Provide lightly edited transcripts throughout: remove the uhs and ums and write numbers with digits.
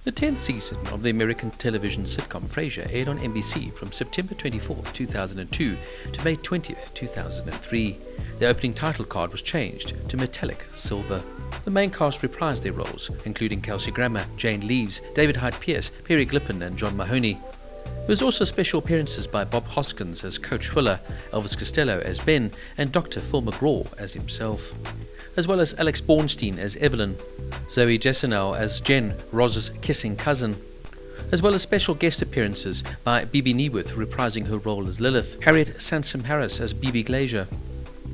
The 10th season of the American television sitcom Frasier aired on NBC from September 24, 2002 to May 20, 2003. The opening title card was changed to metallic silver. The main cast reprised their roles, including Kelsey Grammer, Jane Leaves, David Hyde Pierce, Perry Glippen and John Mahoney. There was also special appearances by Bob Hoskins as Coach Fuller, Elvis Costello as Ben, and Dr. Phil McGraw as himself, as well as Alex Bornstein as Evelyn, Zoe Deschanel as Jen, Roz's kissing cousin, as well as special guest appearances by Bebe Neuwirth reprising her role as Lilith, Harriet Sansom Harris as Bebe Glazier,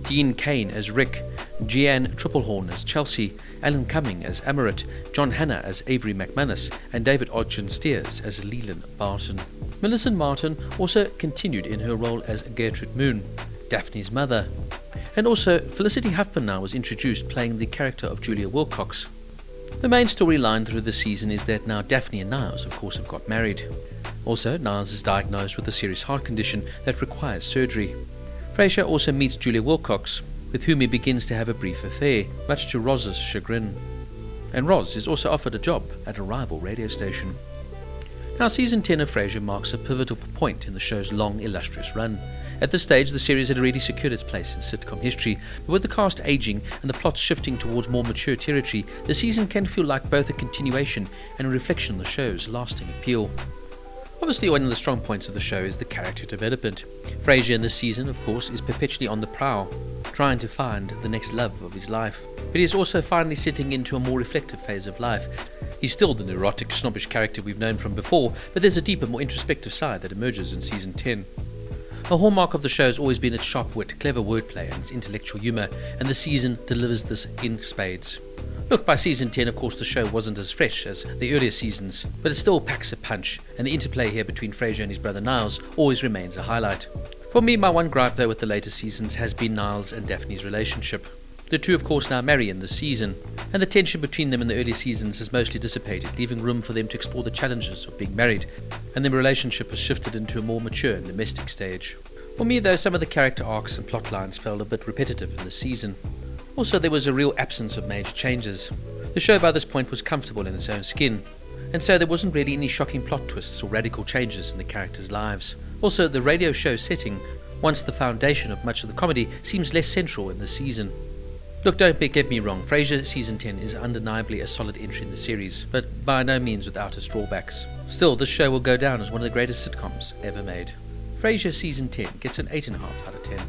Dean Kane as Rick, Jeanne Triplehorn as Chelsea, Alan Cumming as Amaret, John Hanna as Avery McManus, and David Ogden Steers as Leland Barton. Millicent Martin also continued in her role as Gertrude Moon, Daphne's mother. And also, Felicity Huffman now was introduced, playing the character of Julia Wilcox. The main storyline through the season is that now Daphne and Niles, of course, have got married. Also, Niles is diagnosed with a serious heart condition that requires surgery. Frasier also meets Julia Wilcox, with whom he begins to have a brief affair, much to Roz's chagrin. And Roz is also offered a job at a rival radio station. Now, season 10 of Frasier marks a pivotal point in the show's long, illustrious run. At this stage, the series had already secured its place in sitcom history, but with the cast aging and the plots shifting towards more mature territory, the season can feel like both a continuation and a reflection on the show's lasting appeal. Obviously, one of the strong points of the show is the character development. Frasier in this season, of course, is perpetually on the prowl, trying to find the next love of his life. But he is also finally setting into a more reflective phase of life. He's still the neurotic, snobbish character we've known from before, but there's a deeper, more introspective side that emerges in season 10. A hallmark of the show has always been its sharp wit, clever wordplay and its intellectual humour, and the season delivers this in spades. Look, by season 10, of course, the show wasn't as fresh as the earlier seasons, but it still packs a punch, and the interplay here between Frasier and his brother Niles always remains a highlight. For me, my one gripe though with the later seasons has been Niles and Daphne's relationship. The two, of course, now marry in this season, and the tension between them in the early seasons has mostly dissipated, leaving room for them to explore the challenges of being married, and their relationship has shifted into a more mature and domestic stage. For me, though, some of the character arcs and plot lines felt a bit repetitive in this season. Also, there was a real absence of major changes. The show by this point was comfortable in its own skin, and so there wasn't really any shocking plot twists or radical changes in the characters' lives. Also, the radio show setting, once the foundation of much of the comedy, seems less central in this season. Look, don't get me wrong, Frasier Season 10 is undeniably a solid entry in the series, but by no means without its drawbacks. Still, this show will go down as one of the greatest sitcoms ever made. Frasier Season 10 gets an 8.5 out of 10.